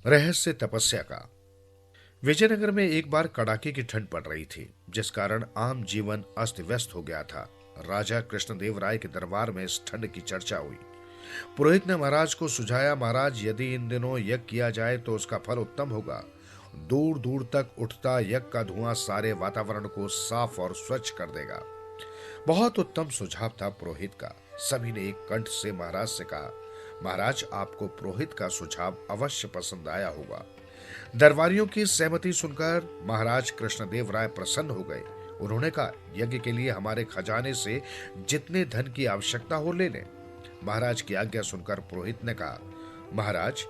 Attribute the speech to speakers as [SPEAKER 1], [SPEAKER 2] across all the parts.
[SPEAKER 1] रहस्य तपस्या का। विजयनगर में एक बार कड़ाके की ठंड पड़ रही थी, जिस कारण आम जीवन अस्त व्यस्त हो गया था। राजा कृष्णदेव राय के दरबार में इस ठंड की चर्चा हुई। पुरोहित ने महाराज को सुझाया, महाराज यदि इन दिनों यज्ञ किया जाए तो उसका फल उत्तम होगा। दूर दूर तक उठता यज्ञ का धुआं सारे वातावरण को साफ और स्वच्छ कर देगा। बहुत उत्तम सुझाव था पुरोहित का। सभी ने एक कंठ से महाराज से कहा, महाराज आपको पुरोहित का सुझाव अवश्य पसंद आया होगा। दरबारियों की सहमति सुनकर महाराज कृष्णदेव राय प्रसन्न हो गए। उन्होंने कहा, यज्ञ के लिए हमारे खजाने से जितने धन की आवश्यकता हो ले लें। महाराज की आज्ञा सुनकर पुरोहित ने कहा, महाराज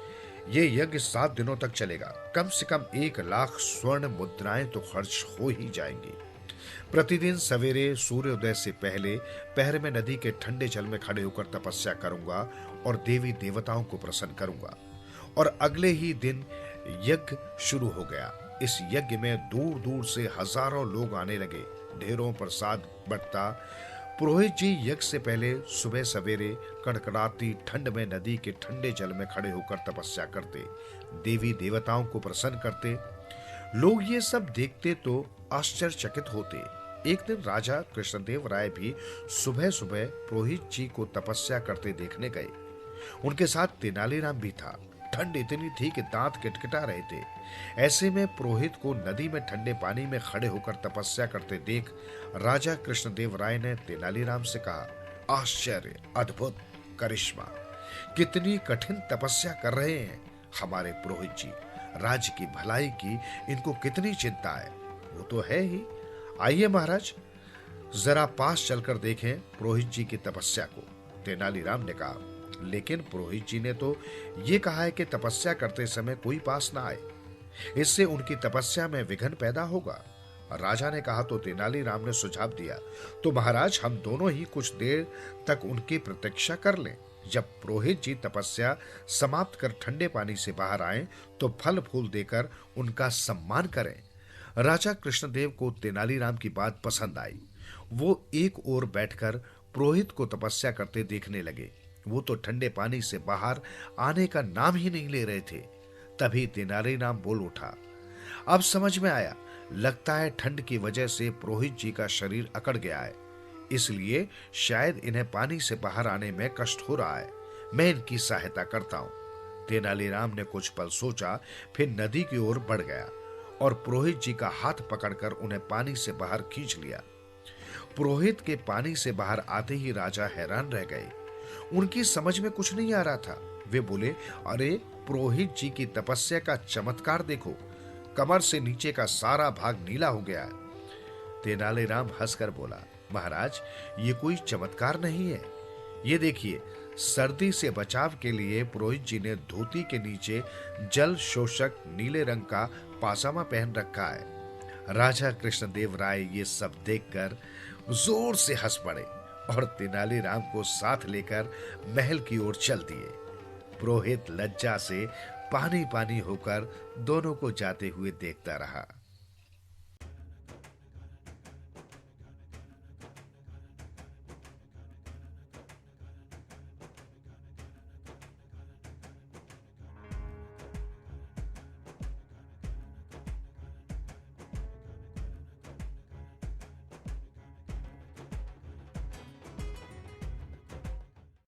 [SPEAKER 1] ये यज्ञ 7 दिनों तक चलेगा। कम से कम 1 लाख स्वर्ण मुद्राएं तो खर्च हो ही जाएंगी। प्रतिदिन सवेरे सूर्योदय से पहले पहर में नदी के ठंडे जल में खड़े होकर तपस्या करूंगा और देवी देवताओं को प्रसन्न करूंगा। और अगले ही दिन यज्ञ शुरू हो गया। इस यज्ञ में दूर दूर से हजारों लोग आने लगे। ढेरों प्रसाद बंटता। पुरोहित जी यज्ञ से पहले सुबह सवेरे कड़कड़ाती ठंड में नदी के ठंडे जल में खड़े होकर तपस्या करते, देवी देवताओं को प्रसन्न करते। लोग ये सब देखते तो आश्चर्यचकित होते। एक दिन राजा कृष्णदेव राय भी सुबह सुबह पुरोहित जी को तपस्या करते देखने गए। उनके साथ तेनालीराम भी था। ठंड इतनी थी कि दांत किटकिटा रहे थे। ऐसे में पुरोहित को नदी में ठंडे पानी में खड़े होकर तपस्या करते देख राजा कृष्णदेव राय ने तेनालीराम से कहा, आश्चर्य, अद्भुत, करिश्मा, कितनी कठिन तपस्या कर रहे हैं हमारे पुरोहित जी। राज्य की भलाई की इनको कितनी चिंता है। वो तो है ही। आइए महाराज, जरा पास चलकर देखें पुरोहित जी की तपस्या को। तेनालीराम ने कहा, लेकिन पुरोहित जी ने तो ये कहा है कि तपस्या करते समय कोई पास ना आए, इससे उनकी तपस्या में विघ्न पैदा होगा। राजा ने कहा तो तेनालीराम ने सुझाव दिया, तो महाराज हम दोनों ही कुछ देर तक उनकी प्रतीक्षा कर लें। जब पुरोहित जी तपस्या समाप्त कर ठंडे पानी से बाहर आए तो फल फूल देकर उनका सम्मान करें। राजा कृष्णदेव को तेनालीराम की बात पसंद आई। वो एक ओर बैठकर पुरोहित को तपस्या करते देखने लगे। वो तो ठंडे पानी से बाहर आने का नाम ही नहीं ले रहे थे। तभी तेनालीराम बोल उठा, अब समझ में आया, लगता है ठंड की वजह से पुरोहित जी का शरीर अकड़ गया है, इसलिए शायद इन्हें पानी से बाहर आने में कष्ट हो रहा है। मैं इनकी सहायता करता हूं। तेनालीराम ने कुछ पल सोचा, फिर नदी की ओर बढ़ गया और पुरोहित जी का हाथ पकड़कर उन्हें पानी से बाहर खींच लिया। पुरोहित के पानी से बाहर आते ही राजा हैरान रह गए। उनकी समझ में कुछ नहीं आ रहा था। वे बोले, अरे पुरोहित जी की तपस्या का चमत्कार देखो, कमर से नीचे का सारा भाग नीला हो गया है। तेनालीराम हंसकर बोला, महाराज ये कोई चमत्कार नहीं है। ये देखिए, सर्दी से बचाव के लिए पुरोहित जी ने धोती के नीचे जल शोषक नीले रंग का पाजामा पहन रखा है। राजा कृष्णदेव राय ये सब देखकर जोर से हंस पड़े और तेनालीराम को साथ लेकर महल की ओर चल दिए। पुरोहित लज्जा से पानी पानी होकर दोनों को जाते हुए देखता रहा।